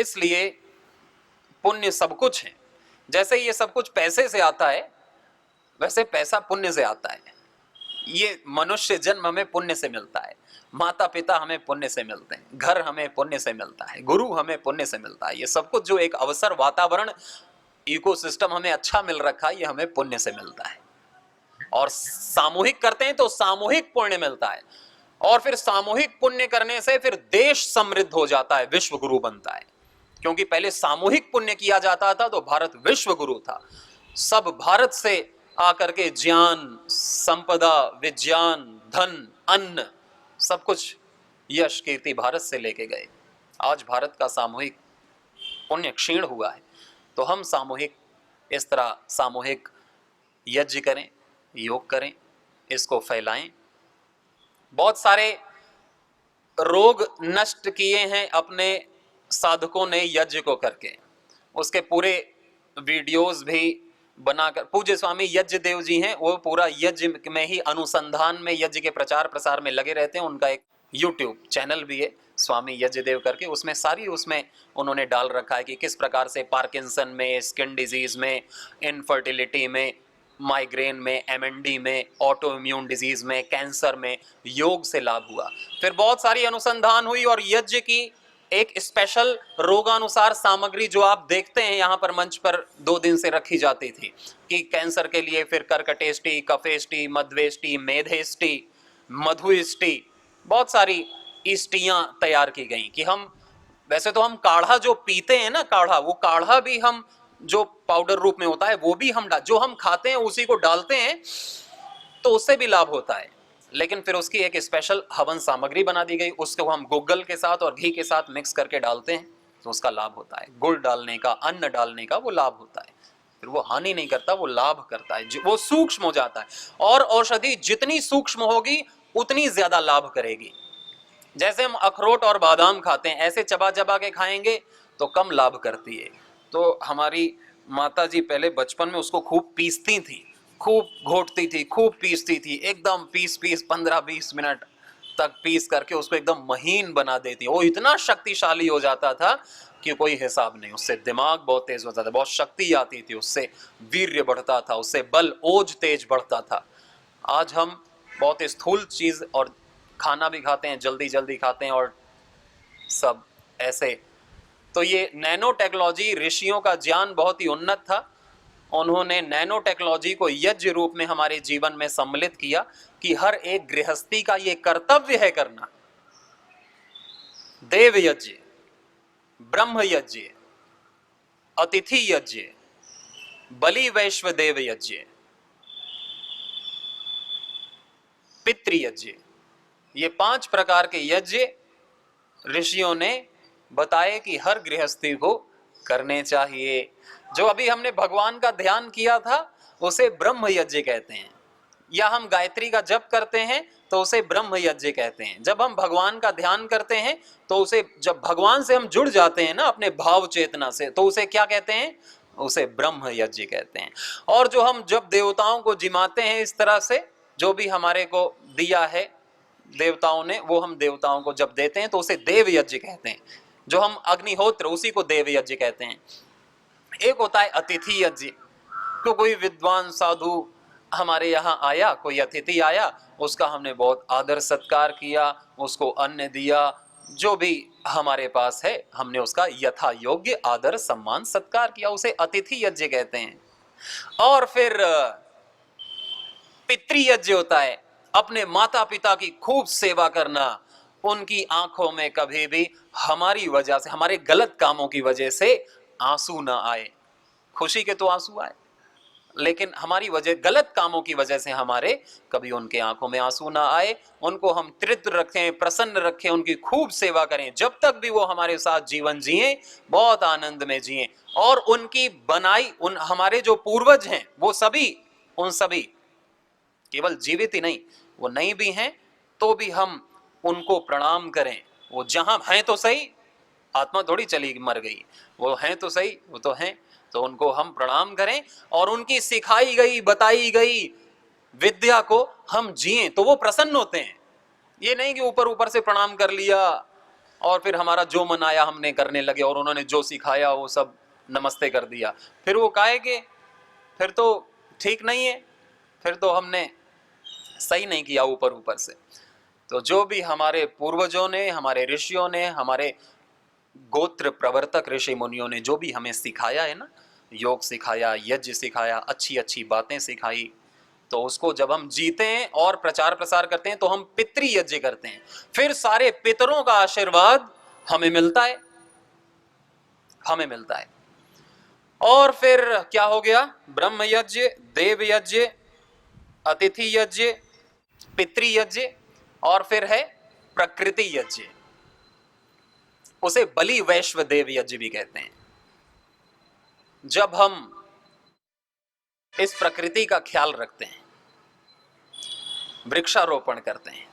इसलिए पुण्य सब कुछ है। जैसे ये सब कुछ पैसे से आता है, वैसे पैसा पुण्य से आता है। ये मनुष्य जन्म हमें पुण्य से मिलता है, माता पिता हमें पुण्य से मिलते हैं, घर हमें पुण्य से मिलता है, गुरु हमें पुण्य से मिलता है। ये सब कुछ जो एक अवसर, वातावरण, इकोसिस्टम हमें अच्छा मिल रखा है, ये हमें पुण्य से मिलता है। और सामूहिक करते हैं तो सामूहिक पुण्य मिलता है, और फिर सामूहिक पुण्य करने से फिर देश समृद्ध हो जाता है, विश्व गुरु बनता है। क्योंकि पहले सामूहिक पुण्य किया जाता था तो भारत विश्व गुरु था। सब भारत से आकर के ज्ञान, संपदा, विज्ञान, धन, अन्न, सब कुछ, यश, कीर्ति भारत से लेके गए। आज भारत का सामूहिक पुण्य क्षीण हुआ है, तो हम सामूहिक, इस तरह सामूहिक यज्ञ करें, योग करें, इसको फैलाएं। बहुत सारे रोग नष्ट किए हैं अपने साधकों ने यज्ञ को करके, उसके पूरे वीडियोस भी बनाकर, पूज्य स्वामी यज्ञ देव जी हैं, वो पूरा यज्ञ में ही, अनुसंधान में, यज्ञ के प्रचार प्रसार में लगे रहते हैं। उनका एक यूट्यूब चैनल भी है स्वामी यज्ञ देव करके, उसमें सारी, उसमें उन्होंने डाल रखा है कि किस प्रकार से पार्किंसन में, स्किन डिजीज में, इनफर्टिलिटी में, माइग्रेन में, एमएनडी में, ऑटो इम्यून डिजीज में, कैंसर में योग से लाभ हुआ। फिर बहुत सारी अनुसंधान हुई और यज्ञ की एक स्पेशल रोगानुसार सामग्री जो आप देखते हैं यहाँ पर मंच पर 2 दिन से रखी जाती थी कि कैंसर के लिए फिर कर्कटेष्टि, कफेष्टि, मध्वेष्टि, मेधेष्टि, मधुष्टि, बहुत सारी इष्टियां तैयार की गई कि हम, वैसे तो हम काढ़ा जो पीते हैं ना, काढ़ा, वो काढ़ा भी हम, जो पाउडर रूप में होता है, वो भी हम जो हम खाते हैं उसी को डालते हैं तो उससे भी लाभ होता है। लेकिन फिर उसकी एक स्पेशल हवन सामग्री बना दी गई, उसको हम गुग्गल के साथ और घी के साथ मिक्स करके डालते हैं तो उसका लाभ होता है। गुड़ डालने का, अन्न डालने का वो लाभ होता है, फिर वो हानि नहीं करता, वो लाभ करता है, वो सूक्ष्म हो जाता है। और औषधि जितनी सूक्ष्म होगी उतनी ज्यादा लाभ करेगी। जैसे हम अखरोट और बादाम खाते हैं, ऐसे चबा चबा के खाएंगे तो कम लाभ करती है। तो हमारी माता जी पहले बचपन में उसको खूब पीसती थी, खूब घोटती थी, खूब पीसती थी, एकदम पीस 15-20 मिनट तक पीस करके उसको एकदम महीन बना देती। वो इतना शक्तिशाली हो जाता था कि कोई हिसाब नहीं। उससे दिमाग बहुत तेज होता था, बहुत शक्ति आती थी, उससे वीर्य बढ़ता था, उससे बल, ओज तेज बढ़ता था। आज हम बहुत स्थूल चीज और खाना भी खाते हैं, जल्दी जल्दी खाते हैं और सब ऐसे। तो ये नैनो टेक्नोलॉजी, ऋषियों का ज्ञान बहुत ही उन्नत था। उन्होंने नैनो टेक्नोलॉजी को यज्ञ रूप में हमारे जीवन में सम्मिलित किया कि हर एक गृहस्थी का ये कर्तव्य है करना। देव यज्ञ, ब्रह्म यज्ञ, अतिथि यज्ञ, बलि वैश्व देव यज्ञ, पितृ यज्ञ, ये 5 प्रकार के यज्ञ ऋषियों ने बताए कि हर गृहस्थी को करने चाहिए। जो अभी हमने भगवान का ध्यान किया था उसे ब्रह्म यज्ञ कहते हैं, या हम गायत्री का जप करते हैं तो उसे ब्रह्म यज्ञ कहते हैं। जब हम भगवान का ध्यान करते हैं तो उसे, जब भगवान से हम जुड़ जाते हैं ना अपने भाव चेतना से, तो उसे क्या कहते हैं? उसे ब्रह्म यज्ञ कहते हैं। और जो हम जब देवताओं को जिमाते हैं इस तरह से, जो भी हमारे को दिया है देवताओं ने, वो हम देवताओं को जब देते हैं तो उसे देव यज्ञ कहते हैं। जो हम अग्निहोत्र, उसी को देव यज्ञ कहते हैं। एक होता है अतिथि यज्ञ, तो कोई विद्वान साधु हमारे यहाँ आया, कोई अतिथि आया, उसका हमने बहुत आदर सत्कार किया, उसको अन्न दिया, जो भी हमारे पास है हमने उसका यथा योग्य आदर सम्मान सत्कार किया, उसे अतिथि यज्ञ कहते हैं। और फिर पितृ यज्ञ होता है, अपने माता पिता की खूब सेवा करना, उनकी आंखों में कभी भी हमारी वजह से, हमारे गलत कामों की वजह से आंसू ना आए। खुशी के तो आंसू आए, लेकिन हमारी वजह, गलत कामों की वजह से हमारे कभी उनके आंखों में आंसू ना आए। उनको हम तृप्त रखें, प्रसन्न रखें, उनकी खूब सेवा करें, जब तक भी वो हमारे साथ जीवन जिए, बहुत आनंद में जिए। और उनकी बनाई, उन हमारे जो पूर्वज हैं वो सभी, उन सभी, केवल जीवित ही नहीं, वो नहीं भी हैं तो भी हम उनको प्रणाम करें। वो जहां हैं तो सही, आत्मा थोड़ी चली मर गई, वो हैं तो सही, वो तो हैं, तो उनको हम प्रणाम करें और उनकी सिखाई गई, बताई गई विद्या को हम जिएं तो वो प्रसन्न होते हैं। ये नहीं कि ऊपर ऊपर से प्रणाम कर लिया और फिर हमारा जो मन आया हमने करने लगे और उन्होंने जो सिखाया वो सब नमस्ते कर दिया। फिर वो काहे के, फिर तो ठीक नहीं है, फिर तो हमने सही नहीं किया ऊपर ऊपर से। तो जो भी हमारे पूर्वजों ने, हमारे ऋषियों ने, हमारे गोत्र प्रवर्तक ऋषि मुनियों ने जो भी हमें सिखाया है ना, योग सिखाया, यज्ञ सिखाया, अच्छी अच्छी बातें सिखाई, तो उसको जब हम जीते हैं और प्रचार प्रसार करते हैं तो हम पितृ यज्ञ करते हैं। फिर सारे पितरों का आशीर्वाद हमें मिलता है, हमें मिलता है। और फिर क्या हो गया? ब्रह्म यज्ञ, देव यज्ञ, अतिथि यज्ञ, पितृ यज्ञ, और फिर है प्रकृति यज्ञ। उसे बलि वैश्व देव यज्ञ भी कहते हैं। जब हम इस प्रकृति का ख्याल रखते हैं, वृक्षारोपण करते हैं,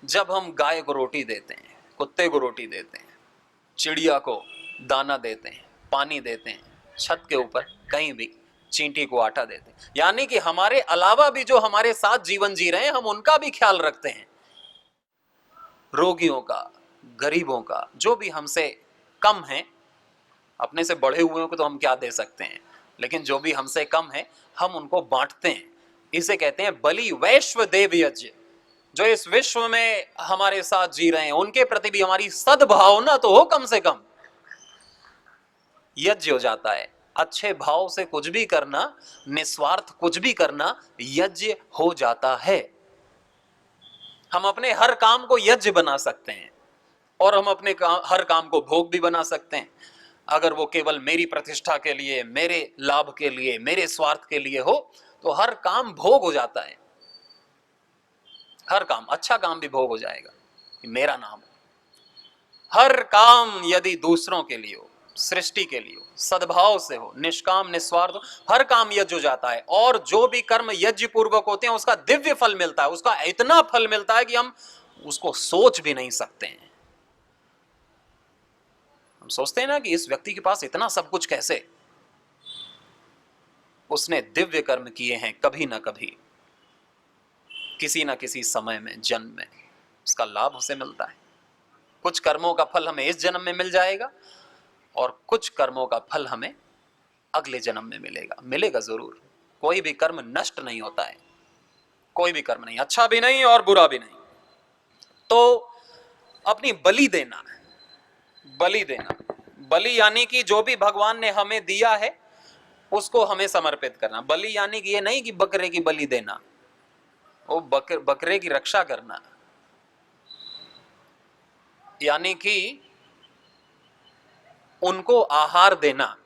जब हम गाय को रोटी देते हैं, कुत्ते को रोटी देते हैं, चिड़िया को दाना देते हैं, पानी देते हैं, छत के ऊपर कहीं भी चींटी को आटा देते हैं, यानी कि हमारे अलावा भी जो हमारे साथ जीवन जी रहे हैं हम उनका भी ख्याल रखते हैं। रोगियों का, गरीबों का, जो भी हमसे कम है, अपने से बढ़े हुए को तो हम क्या दे सकते हैं, लेकिन जो भी हमसे कम है हम उनको बांटते हैं। इसे कहते हैं बलि वैश्व देव यज्ञ। जो इस विश्व में हमारे साथ जी रहे हैं उनके प्रति भी हमारी सद्भावना तो हो, कम से कम यज्ञ हो जाता है। अच्छे भाव से कुछ भी करना, निस्वार्थ कुछ भी करना, यज्ञ हो जाता है। हम अपने हर काम को यज्ञ बना सकते हैं और हम अपने हर काम को भोग भी बना सकते हैं। अगर वो केवल मेरी प्रतिष्ठा के लिए, मेरे लाभ के लिए, मेरे स्वार्थ के लिए हो तो हर काम भोग हो जाता है। हर काम, अच्छा काम भी भोग हो जाएगा कि मेरा नाम हो। हर काम यदि दूसरों के लिए हो, सृष्टि के लिए हो, सद्भाव से हो, निष्काम निस्वार्थ हो, हर काम यज्ञ हो जाता है। और जो भी कर्म यज्ञ पूर्वक होते हैं उसका दिव्य फल मिलता है, उसका इतना फल मिलता है कि हम उसको सोच भी नहीं सकते हैं। हम सोचते हैं ना कि इस व्यक्ति के पास इतना सब कुछ कैसे? उसने दिव्य कर्म किए हैं कभी ना कभी, किसी ना किसी समय में, जन्म में, उसका लाभ उसे मिलता है। कुछ कर्मों का फल हमें इस जन्म में मिल जाएगा और कुछ कर्मों का फल हमें अगले जन्म में मिलेगा। मिलेगा जरूर। कोई भी कर्म नष्ट नहीं होता है, कोई भी कर्म नहीं, अच्छा भी नहीं और बुरा भी नहीं। तो अपनी बलि देना, बलि देना, बलि यानी कि जो भी भगवान ने हमें दिया है उसको हमें समर्पित करना। बलि यानी कि ये नहीं कि बकरे की बलि देना, वो बकरे की रक्षा करना, यानी कि उनको आहार देना,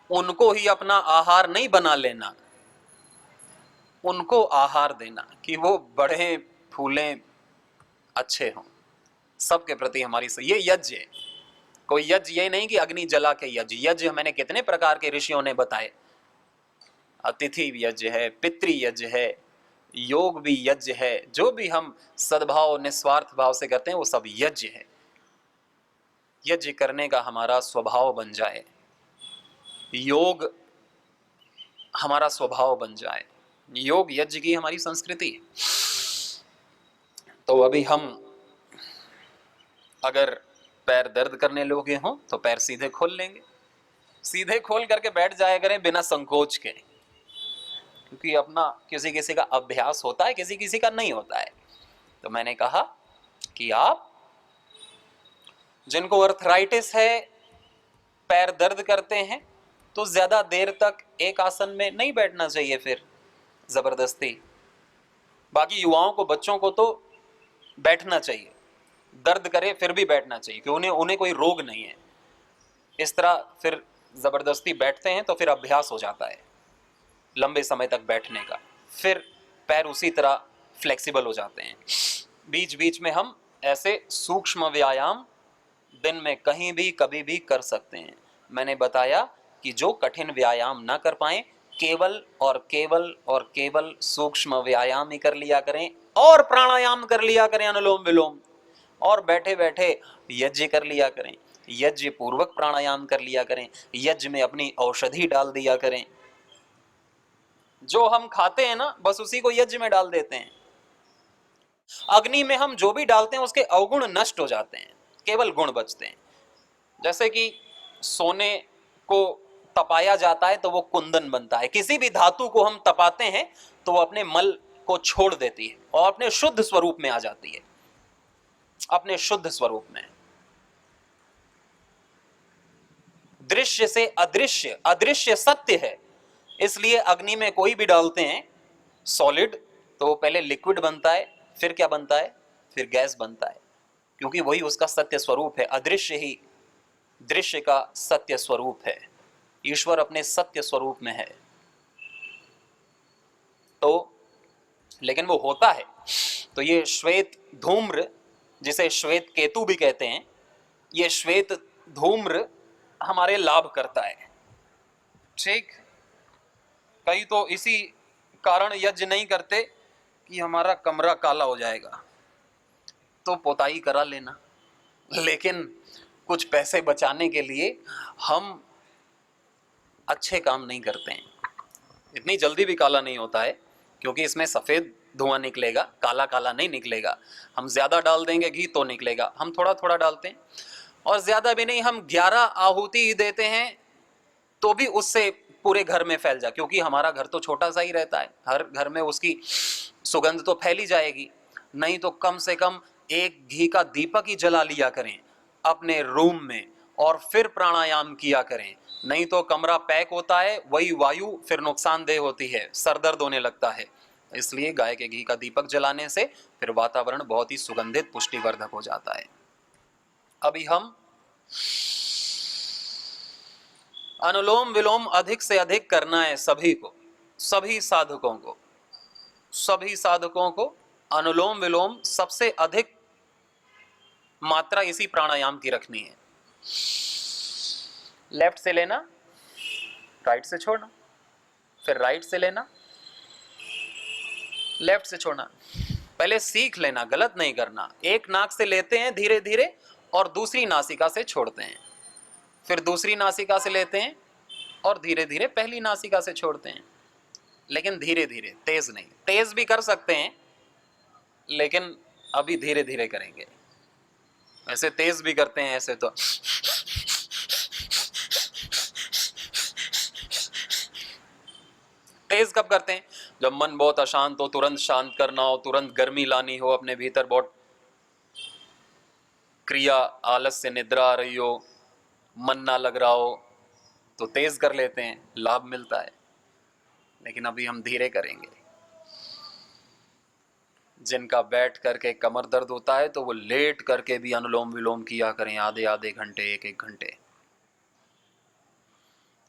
उनको ही अपना आहार नहीं बना लेना, उनको आहार देना कि वो बढ़े फूलें, अच्छे हों। सबके प्रति हमारी ये यज्ञ है। कोई यज्ञ ये नहीं कि अग्नि जला के यज्ञ। यज्ञ मैंने कितने प्रकार के ऋषियों ने बताए। अतिथि यज्ञ है, पितृ यज्ञ है, योग भी यज्ञ है। जो भी हम सद्भाव निस्वार्थ भाव से करते हैं वो सब यज्ञ है। यज्ञ करने का हमारा स्वभाव बन जाए, योग हमारा स्वभाव बन जाए, योग यज्ञ की हमारी संस्कृति है। तो अभी हम अगर पैर दर्द करने लगे हों तो पैर सीधे खोल लेंगे, सीधे खोल करके बैठ जाया करें बिना संकोच के, क्योंकि अपना किसी किसी का अभ्यास होता है, किसी किसी का नहीं होता है। तो मैंने कहा कि आप जिनको अर्थराइटिस है, पैर दर्द करते हैं, तो ज्यादा देर तक एक आसन में नहीं बैठना चाहिए फिर जबरदस्ती। बाकी युवाओं को, बच्चों को तो बैठना चाहिए, दर्द करे फिर भी बैठना चाहिए, क्योंकि उन्हें कोई रोग नहीं है। इस तरह फिर जबरदस्ती बैठते हैं तो फिर अभ्यास हो जाता है लंबे समय तक बैठने का, फिर पैर उसी तरह फ्लेक्सिबल हो जाते हैं। बीच बीच में हम ऐसे सूक्ष्म व्यायाम दिन में कहीं भी कभी भी कर सकते हैं। मैंने बताया कि जो कठिन व्यायाम ना कर पाए, केवल और केवल और केवल सूक्ष्म व्यायाम ही कर लिया करें, और प्राणायाम कर लिया करें, अनुलोम विलोम, और बैठे बैठे यज्ञ कर लिया करें, यज्ञ पूर्वक प्राणायाम कर लिया करें, यज्ञ में अपनी औषधि डाल दिया करें। जो हम खाते हैं ना बस उसी को यज्ञ में डाल देते हैं। अग्नि में हम जो भी डालते हैं उसके अवगुण नष्ट हो जाते हैं, केवल गुण बचते हैं। जैसे कि सोने को तपाया जाता है तो वो कुंदन बनता है, किसी भी धातु को हम तपाते हैं तो वो अपने मल को छोड़ देती है और अपने शुद्ध स्वरूप में आ जाती है, अपने शुद्ध स्वरूप में। दृश्य से अदृश्य, अदृश्य सत्य है, इसलिए अग्नि में कोई भी डालते हैं सॉलिड तो वो पहले लिक्विड बनता है, फिर क्या बनता है, फिर गैस बनता है, क्योंकि वही उसका सत्य स्वरूप है। अदृश्य ही दृश्य का सत्य स्वरूप है, ईश्वर अपने सत्य स्वरूप में है। तो लेकिन वो होता है, तो ये श्वेत धूम्र, जिसे श्वेत केतु भी कहते हैं, ये श्वेत धूम्र हमारे लाभ करता है। ठीक, कई तो इसी कारण यज्ञ नहीं करते कि हमारा कमरा काला हो जाएगा तो पोताई करा लेना, लेकिन कुछ पैसे बचाने के लिए हम अच्छे काम नहीं करते हैं। इतनी जल्दी भी काला नहीं होता है, क्योंकि इसमें सफेद धुआं निकलेगा, काला काला नहीं निकलेगा। हम ज्यादा डाल देंगे घी तो निकलेगा, हम थोड़ा थोड़ा डालते हैं, और ज्यादा भी नहीं, हम 11 आहुति ही देते हैं तो भी उससे पूरे घर में फैल जा, क्योंकि हमारा घर तो छोटा सा ही रहता है, हर घर में उसकी सुगंध तो फैली जाएगी। नहीं तो कम से कम एक घी का दीपक ही जला लिया करें अपने रूम में, और फिर प्राणायाम किया करें। नहीं तो कमरा पैक होता है, वही वायु फिर नुकसानदेह होती है, सरदर्द होने लगता है। इसलिए गाय के घी का दीपक जलाने से फिर वातावरण बहुत ही सुगंधित पुष्टिवर्धक हो जाता है। अभी हम अनुलोम विलोम अधिक से अधिक करना है सभी को, सभी साधकों को, सभी साधकों को अनुलोम विलोम सबसे अधिक मात्रा इसी प्राणायाम की रखनी है। लेफ्ट से लेना, राइट से छोड़ना, फिर राइट से लेना, लेफ्ट से छोड़ना। पहले सीख लेना, गलत नहीं करना। एक नाक से लेते हैं धीरे धीरे और दूसरी नासिका से छोड़ते हैं, फिर दूसरी नासिका से लेते हैं और धीरे धीरे पहली नासिका से छोड़ते हैं, लेकिन धीरे धीरे, तेज नहीं। तेज भी कर सकते हैं लेकिन अभी धीरे धीरे करेंगे। ऐसे तेज भी करते हैं, ऐसे तो तेज कब करते हैं, जब मन बहुत अशांत हो, तुरंत शांत करना हो, तुरंत गर्मी लानी हो अपने भीतर, बहुत क्रिया आलस से निद्रा आ रही हो, मन ना लग रहा हो, तो तेज कर लेते हैं, लाभ मिलता है। लेकिन अभी हम धीरे करेंगे। जिनका बैठ करके कमर दर्द होता है तो वो लेट करके भी अनुलोम विलोम किया करें, आधे आधे घंटे, एक एक घंटे,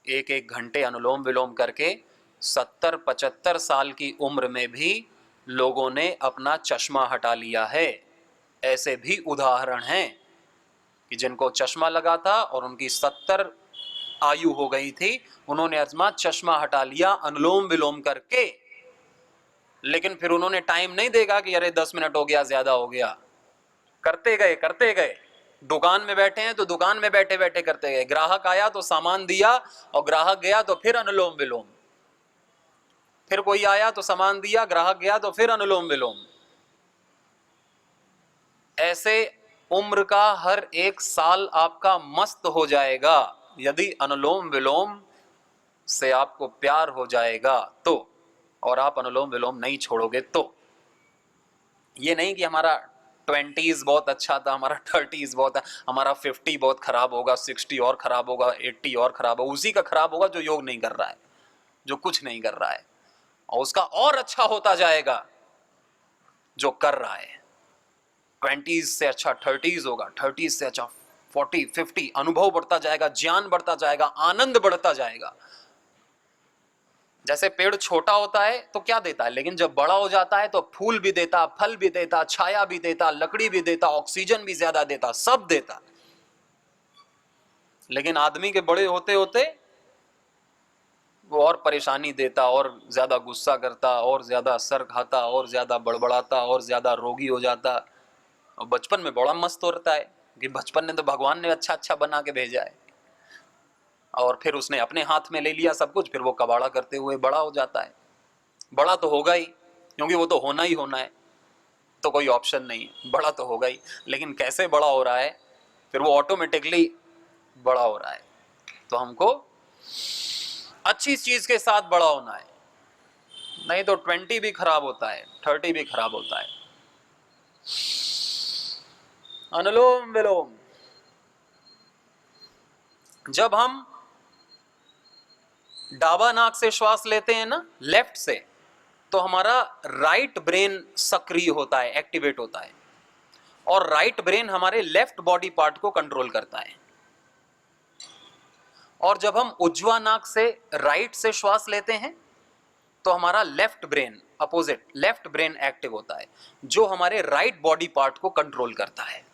एक एक घंटे अनुलोम विलोम करके 70-75 साल की उम्र में भी लोगों ने अपना चश्मा हटा लिया है। ऐसे भी उदाहरण हैं कि जिनको चश्मा लगा था और उनकी 70 आयु हो गई थी, उन्होंने अपना चश्मा हटा लिया अनुलोम विलोम करके। लेकिन फिर उन्होंने टाइम नहीं देखा कि अरे 10 मिनट हो गया, ज्यादा हो गया, करते गए करते गए। दुकान में बैठे हैं तो दुकान में बैठे बैठे करते गए, ग्राहक आया तो सामान दिया, और ग्राहक गया तो फिर अनुलोम विलोम, फिर कोई आया तो सामान दिया, ग्राहक गया तो फिर अनुलोम विलोम। ऐसे उम्र का हर एक साल आपका मस्त हो जाएगा यदि अनुलोम विलोम से आपको प्यार हो जाएगा तो, और आप अनुलोम विलोम नहीं छोड़ोगे तो। ये नहीं कि हमारा 20s बहुत अच्छा था, हमारा 30s बहुत, हमारा 50 बहुत खराब होगा, 60 और खराब होगा, 80 और खराब होगा। उसी का खराब होगा जो योग नहीं कर रहा है, जो कुछ नहीं कर रहा है, और उसका और अच्छा होता जाएगा जो कर रहा है। 20s से अच्छा 30s होगा, 30s से अच्छा 40, 50। अनुभव बढ़ता जाएगा, ज्ञान बढ़ता जाएगा, आनंद बढ़ता जाएगा। जैसे पेड़ छोटा होता है तो क्या देता है, लेकिन जब बड़ा हो जाता है तो फूल भी देता, फल भी देता, छाया भी देता, लकड़ी भी देता, ऑक्सीजन भी ज्यादा देता, सब देता। लेकिन आदमी के बड़े होते होते वो और परेशानी देता, और ज्यादा गुस्सा करता, और ज्यादा सर खाता, और ज्यादा बड़बड़ाता, और ज्यादा रोगी हो जाता। और बचपन में बड़ा मस्त होता है कि बचपन में तो भगवान ने अच्छा अच्छा बना के भेजा है, और फिर उसने अपने हाथ में ले लिया सब कुछ, फिर वो कबाड़ा करते हुए बड़ा हो जाता है। बड़ा तो होगा ही, क्योंकि वो तो होना ही होना है। तो कोई ऑप्शन नहीं है, बड़ा तो होगा ही, लेकिन कैसे बड़ा हो रहा है, फिर वो ऑटोमेटिकली बड़ा हो रहा है। तो हमको अच्छी चीज के साथ बड़ा होना है, नहीं तो 20 भी खराब होता है, 30 भी खराब होता है। अनुलोम विलोम, जब हम डाबा नाक से श्वास लेते हैं ना, लेफ्ट से, तो हमारा राइट ब्रेन सक्रिय होता है, एक्टिवेट होता है, और राइट ब्रेन हमारे लेफ्ट बॉडी पार्ट को कंट्रोल करता है। और जब हम उज्ज्वा नाक से राइट से श्वास लेते हैं तो हमारा left brain, opposite left brain active होता है, जो हमारे राइट बॉडी पार्ट को कंट्रोल करता है।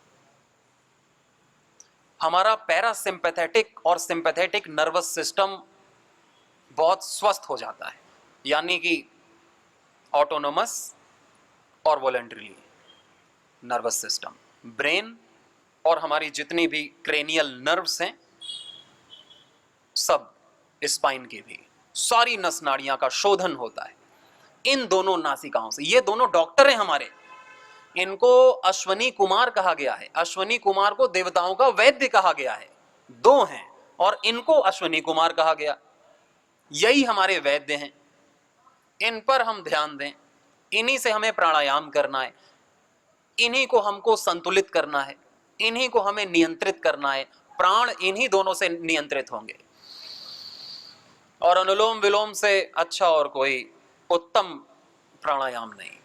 हमारा पैरासिम्पैथेटिक और सिंपैथेटिक नर्वस सिस्टम बहुत स्वस्थ हो जाता है, यानी कि ऑटोनोमस और वॉलंटरी नर्वस सिस्टम, ब्रेन और हमारी जितनी भी क्रेनियल नर्व्स हैं, सब, स्पाइन की भी सारी नस नाड़ियां का शोधन होता है इन दोनों नासिकाओं से। ये दोनों डॉक्टर हैं हमारे, इनको अश्वनी कुमार कहा गया है। अश्वनी कुमार को देवताओं का वैद्य कहा गया है, दो हैं और इनको अश्वनी कुमार कहा गया। यही हमारे वैद्य हैं, इन पर हम ध्यान दें, इन्हीं से हमें प्राणायाम करना है, इन्हीं को हमको संतुलित करना है, इन्हीं को हमें नियंत्रित करना है। प्राण इन्हीं दोनों से नियंत्रित होंगे, और अनुलोम विलोम से अच्छा और कोई उत्तम प्राणायाम नहीं।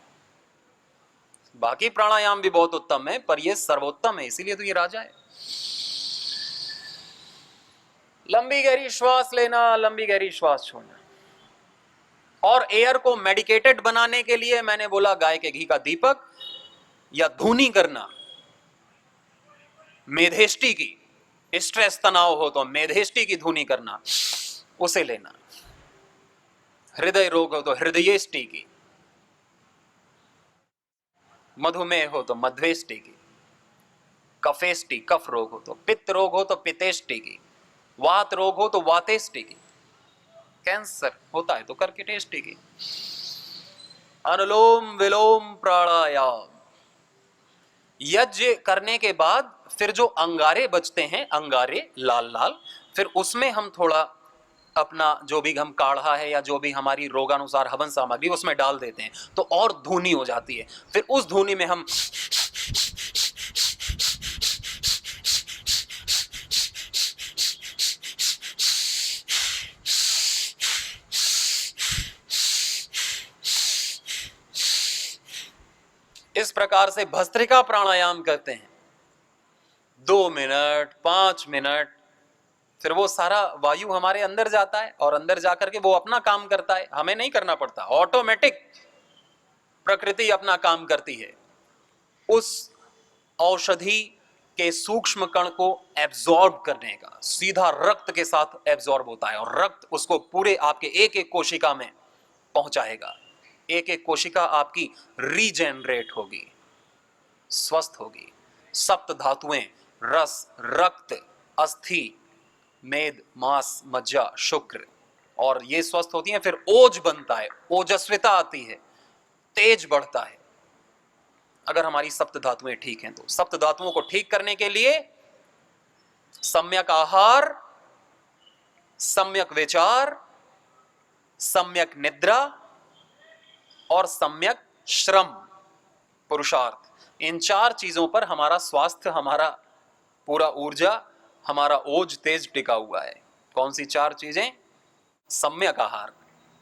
बाकी प्राणायाम भी बहुत उत्तम है, पर यह सर्वोत्तम है, इसीलिए तो ये राजा है। लंबी गहरी श्वास लेना, लंबी गहरी श्वास छोड़ना। और एयर को मेडिकेटेड बनाने के लिए मैंने बोला गाय के घी का दीपक, या धूनी करना, मेधेष्टि की, स्ट्रेस तनाव हो तो मेधेष्टि की धूनी करना, उसे लेना। हृदय रोग हो तो हृदयेष्टि की, मधुमेह हो तो मध्वेष्टि की, कफेष्टि कफ रोग हो तो, पित्त रोग हो तो पित्तेष्टि की, वात रोग हो तो वातेष्टि की, कैंसर होता है तो कर्कटेष्टि की। अनुलोम विलोम प्राणायाम। यज्ञ करने के बाद फिर जो अंगारे बचते हैं, अंगारे लाल लाल, फिर उसमें हम थोड़ा अपना जो भी हम काढ़ा है या जो भी हमारी रोगानुसार हवन सामग्री उसमें डाल देते हैं, तो और धूनी हो जाती है। फिर उस धूनी में हम इस प्रकार से भस्त्रिका प्राणायाम करते हैं 2 मिनट 5 मिनट। फिर वो सारा वायु हमारे अंदर जाता है और अंदर जाकर के वो अपना काम करता है, हमें नहीं करना पड़ता, ऑटोमेटिक प्रकृति अपना काम करती है। उस औषधि के सूक्ष्म कण को एब्जॉर्ब करने का, सीधा रक्त के साथ एब्जॉर्ब होता है और रक्त उसको पूरे आपके एक एक कोशिका में पहुंचाएगा। एक एक कोशिका आपकी रीजेनरेट होगी, स्वस्थ होगी। सप्त धातुएं, रस, रक्त, अस्थि, मेद, मांस, मज्जा, शुक्र, और ये स्वस्थ होती हैं। फिर ओज बनता है, ओजस्विता आती है, तेज बढ़ता है, अगर हमारी सप्त धातुएं ठीक हैं तो। सप्त धातुओं को ठीक करने के लिए सम्यक आहार, सम्यक विचार, सम्यक निद्रा और सम्यक श्रम, पुरुषार्थ, इन 4 चीजों पर हमारा स्वास्थ्य, हमारा पूरा ऊर्जा, हमारा ओज तेज टिका हुआ है। कौन सी 4 चीजें? सम्यक आहार,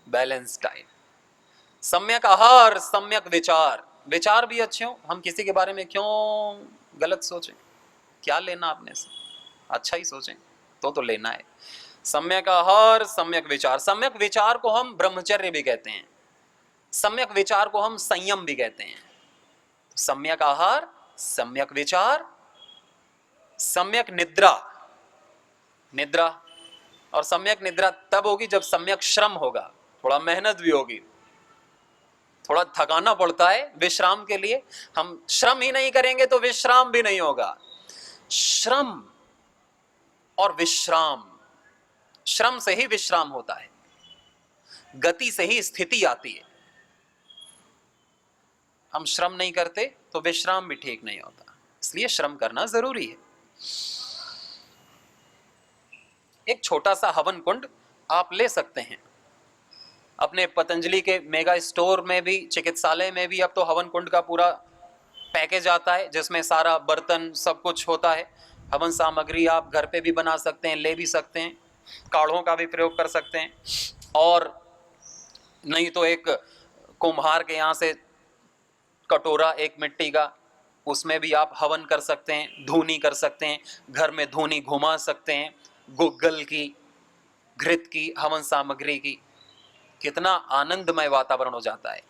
बैलेंस डाइट, सम्यक आहार, सम्यक विचार, विचार भी अच्छे हो, हम किसी के बारे में क्यों गलत सोचें, क्या लेना आपने से, अच्छा ही सोचें तो लेना है। सम्यक आहार, सम्यक विचार। सम्यक विचार को हम ब्रह्मचर्य भी कहते हैं, सम्यक विचार को हम संयम भी कहते हैं। सम्यक आहार, सम्यक विचार, सम्यक निद्रा, निद्रा, और सम्यक निद्रा तब होगी जब सम्यक श्रम होगा, थोड़ा मेहनत भी होगी, थोड़ा थकाना पड़ता है विश्राम के लिए। हम श्रम ही नहीं करेंगे तो विश्राम भी नहीं होगा। श्रम और विश्राम, श्रम से ही विश्राम होता है, गति से ही स्थिति आती है। हम श्रम नहीं करते तो विश्राम भी ठीक नहीं होता, इसलिए श्रम करना जरूरी है। एक छोटा सा हवन कुंड आप ले सकते हैं अपने पतंजलि के मेगा स्टोर में भी, चिकित्सालय में भी अब तो हवन कुंड का पूरा पैकेज आता है जिसमें सारा बर्तन सब कुछ होता है। हवन सामग्री आप घर पे भी बना सकते हैं, ले भी सकते हैं, काढ़ों का भी प्रयोग कर सकते हैं, और नहीं तो एक कुम्हार के यहाँ से कटोरा एक मिट्टी का, उसमें भी आप हवन कर सकते हैं, धूनी कर सकते हैं, घर में धूनी घुमा सकते हैं, गुग्गल की, घृत की, हवन सामग्री की, कितना आनंदमय वातावरण हो जाता है।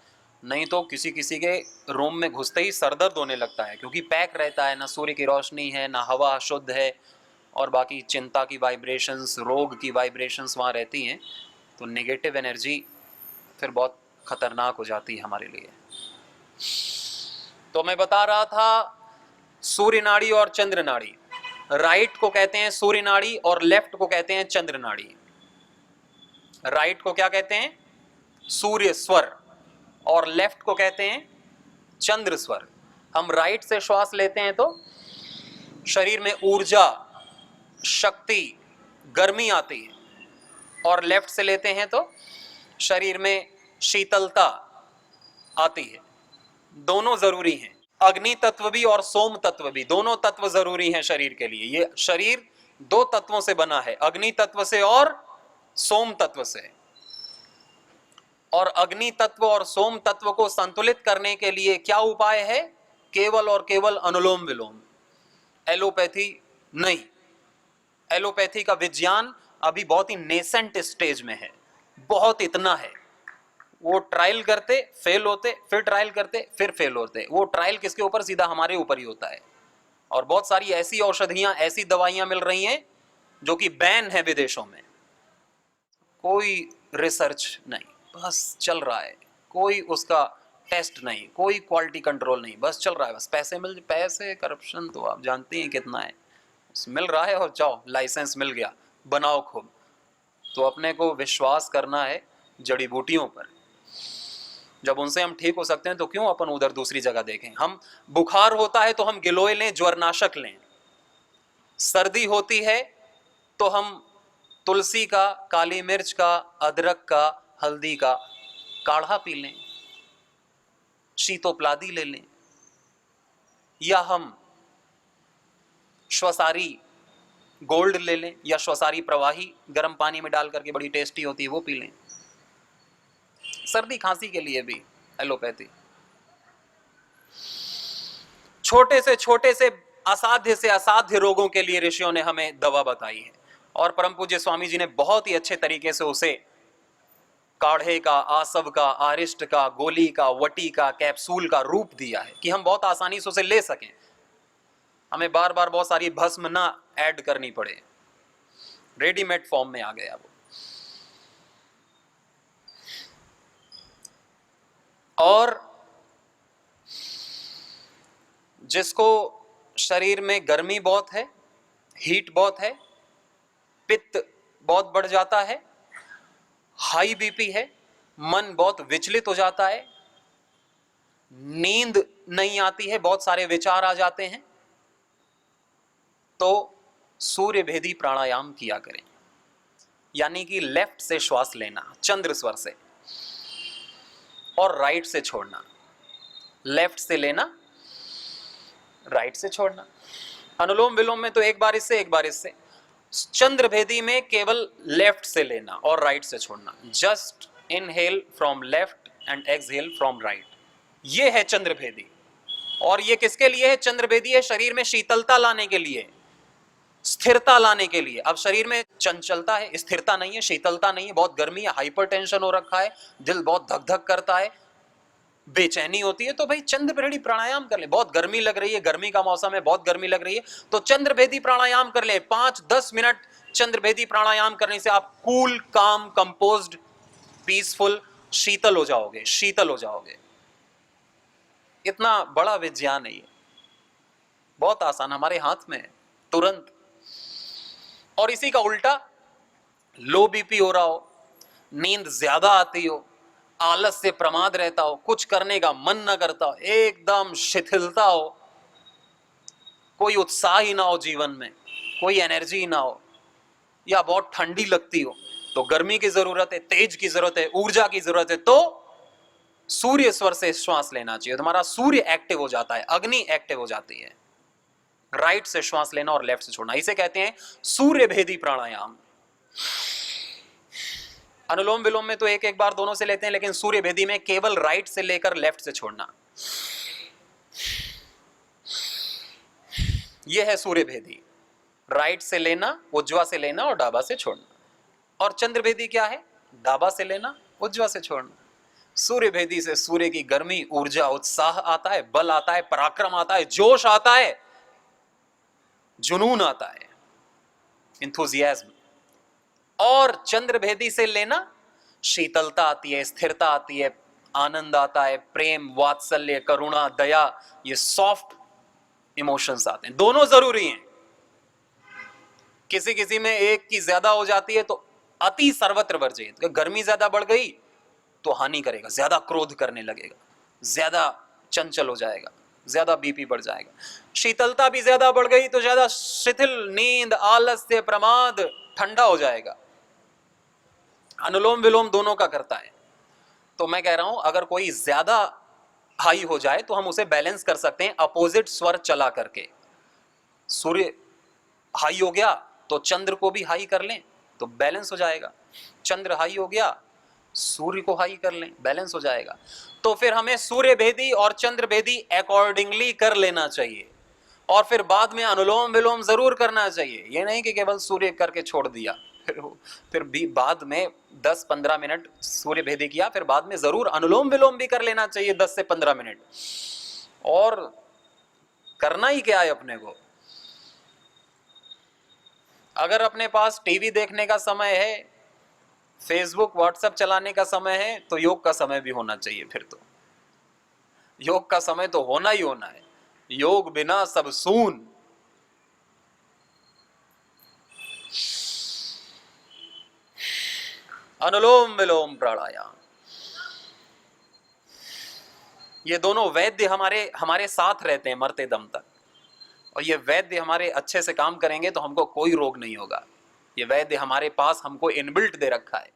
नहीं तो किसी किसी के रूम में घुसते ही सर दर्द होने लगता है, क्योंकि पैक रहता है, ना सूर्य की रोशनी है, ना हवा शुद्ध है, और बाकी चिंता की वाइब्रेशंस, रोग की वाइब्रेशंस वहाँ रहती हैं, तो नेगेटिव एनर्जी फिर बहुत खतरनाक हो जाती है हमारे लिए। तो मैं बता रहा था सूर्य नाड़ी और चंद्र नाड़ी, राइट को कहते हैं सूर्य नाड़ी और लेफ्ट को कहते हैं चंद्र नाड़ी। राइट को क्या कहते हैं? सूर्य स्वर, और लेफ्ट को कहते हैं चंद्र स्वर। हम राइट से श्वास लेते हैं तो शरीर में ऊर्जा, शक्ति, गर्मी आती है, और लेफ्ट से लेते हैं तो शरीर में शीतलता आती है। दोनों जरूरी हैं, अग्नि तत्व भी और सोम तत्व भी, दोनों तत्व जरूरी हैं शरीर के लिए। ये शरीर दो तत्वों से बना है, अग्नि तत्व से और सोम तत्व से। और अग्नि तत्व और सोम तत्व को संतुलित करने के लिए क्या उपाय है? केवल और केवल अनुलोम विलोम, एलोपैथी नहीं। एलोपैथी का विज्ञान अभी बहुत ही नेसेंट स्टेज में है, बहुत इतना है। वो ट्रायल करते, फेल होते, फिर ट्रायल करते, फिर फेल होते। वो ट्रायल किसके ऊपर? सीधा हमारे ऊपर ही होता है। और बहुत सारी ऐसी औषधियां, ऐसी दवाइयां मिल रही हैं जो कि बैन है विदेशों में, कोई रिसर्च नहीं, बस चल रहा है, कोई उसका टेस्ट नहीं, कोई क्वालिटी कंट्रोल नहीं, बस चल रहा है। बस पैसे, करप्शन तो आप जानते हैं कितना है, मिल रहा है और जाओ, लाइसेंस मिल गया, बनाओ खूब। तो अपने को विश्वास करना है जड़ी बूटियों पर। जब उनसे हम ठीक हो सकते हैं तो क्यों अपन उधर दूसरी जगह देखें? हम बुखार होता है तो हम गिलोय लें, ज्वरनाशक लें, सर्दी होती है तो हम तुलसी का, काली मिर्च का, अदरक का, हल्दी का काढ़ा पी लें, शीतोपलादी ले लें, या हम श्वसारी गोल्ड ले लें, या श्वसारी प्रवाही गर्म पानी में डाल करके, बड़ी टेस्टी होती है, वो पी लें। सर्दी खांसी के लिए भी एलोपैथी। छोटे से असाध्य से असाध्य रोगों के लिए ऋषियों ने हमें दवा बताई है, और परम पूज्य स्वामी जी ने बहुत ही अच्छे तरीके से उसे काढ़े का, आसव का, आरिष्ट का, गोली का, वटी का, कैप्सूल का रूप दिया है कि हम बहुत आसानी से उसे ले सकें, हमें बार बार बहुत सारी भस्म ना ऐड करनी पड़े, रेडीमेड फॉर्म में आ गया वो। और जिसको शरीर में गर्मी बहुत है, हीट बहुत है, पित्त बहुत बढ़ जाता है, हाई बीपी है, मन बहुत विचलित हो जाता है, नींद नहीं आती है, बहुत सारे विचार आ जाते हैं, तो सूर्य भेदी प्राणायाम किया करें। यानी कि लेफ्ट से श्वास लेना चंद्र स्वर से, और राइट से छोड़ना। लेफ्ट से लेना, राइट से छोड़ना। अनुलोम विलोम में तो एक बार इससे, एक बार इससे। चंद्र भेदी में केवल लेफ्ट से लेना और राइट से छोड़ना। Just inhale from left and exhale from right. ये है चंद्र भेदी। और ये किसके लिए है? चंद्र भेदी है शरीर में शीतलता लाने के लिए, स्थिरता लाने के लिए। अब शरीर में चंचलता है, स्थिरता नहीं है, शीतलता नहीं है, बहुत गर्मी है, हाइपरटेंशन हो रखा है, दिल बहुत धक धक करता है, बेचैनी होती है, तो भाई चंद्रभेदी प्राणायाम कर ले। बहुत गर्मी लग रही है, गर्मी का मौसम है, बहुत गर्मी लग रही है, तो चंद्रभेदी प्राणायाम कर ले। 5-10 मिनट चंद्रभेदी प्राणायाम करने से आप कूल, काम, कंपोज्ड, पीसफुल, शीतल हो जाओगे, शीतल हो जाओगे। इतना बड़ा विज्ञान है ये, बहुत आसान, हमारे हाथ में है तुरंत। और इसी का उल्टा, लो बीपी हो रहा हो, नींद ज्यादा आती हो, आलस से प्रमाद रहता हो, कुछ करने का मन न करता हो, एकदम शिथिलता हो, कोई उत्साह ही ना हो जीवन में, कोई एनर्जी ही ना हो, या बहुत ठंडी लगती हो, तो गर्मी की जरूरत है, तेज की जरूरत है, ऊर्जा की जरूरत है, तो सूर्य स्वर से श्वास लेना चाहिए। तुम्हारा सूर्य एक्टिव हो जाता है, अग्नि एक्टिव हो जाती है। राइट से श्वास लेना और लेफ्ट से छोड़ना, इसे कहते हैं सूर्य भेदी प्राणायाम। अनुलोम विलोम में तो एक एक बार दोनों से लेते हैं, लेकिन सूर्य भेदी में केवल राइट से लेकर लेफ्ट से छोड़ना, यह है सूर्य भेदी। राइट से लेना, उज्ज्वा से लेना और डाबा से छोड़ना। और चंद्र भेदी क्या है? डाबा से लेना, उज्ज्वा से छोड़ना। सूर्य भेदी से सूर्य की गर्मी, ऊर्जा, उत्साह आता है, बल आता है, पराक्रम आता है, जोश आता है, जुनून आता है, इंथुजियाज्म। और चंद्र भेदी से लेना, शीतलता आती है, स्थिरता आती है, आनंद आता है, प्रेम, वात्सल्य, करुणा, दया, ये सॉफ्ट इमोशंस आते हैं। दोनों जरूरी हैं। किसी किसी में एक की ज्यादा हो जाती है तो अति सर्वत्र वर्जित। गर्मी ज्यादा बढ़ गई तो हानि करेगा, ज्यादा क्रोध करने लगेगा, ज्यादा चंचल हो जाएगा, ज्यादा बीपी बढ़ जाएगा। शीतलता भी ज्यादा बढ़ गई तो ज्यादा शिथिल, नींद, आलस्य, प्रमाद, ठंडा हो जाएगा। अनुलोम विलोम दोनों का करता है। तो मैं कह रहा हूं, अगर कोई ज्यादा हाई हो जाए तो हम उसे बैलेंस कर सकते हैं अपोजिट स्वर चला करके। सूर्य हाई हो गया तो चंद्र को भी हाई कर लें तो बैलेंस हो जाएगा। चंद्र हाई हो गया, सूर्य को हाई कर लें, बैलेंस हो जाएगा। तो फिर हमें सूर्य भेदी और चंद्र भेदी अकॉर्डिंगली कर लेना चाहिए, और फिर बाद में अनुलोम विलोम जरूर करना चाहिए। ये नहीं कि केवल सूर्य करके छोड़ दिया, फिर भी बाद में 10-15 मिनट सूर्य भेदी किया, फिर बाद में जरूर अनुलोम विलोम भी कर लेना चाहिए 10 से 15 मिनट। और करना ही क्या है अपने को? अगर अपने पास टीवी देखने का समय है, फेसबुक व्हाट्सएप चलाने का समय है, तो योग का समय भी होना चाहिए। फिर तो योग का समय तो होना ही होना है। योग बिना सब सून। अनुलोम विलोम प्राणायाम, ये दोनों वैद्य हमारे साथ रहते हैं मरते दम तक। और ये वैद्य हमारे अच्छे से काम करेंगे तो हमको कोई रोग नहीं होगा। ये वैद्य हमारे पास हमको इनबिल्ट दे रखा है।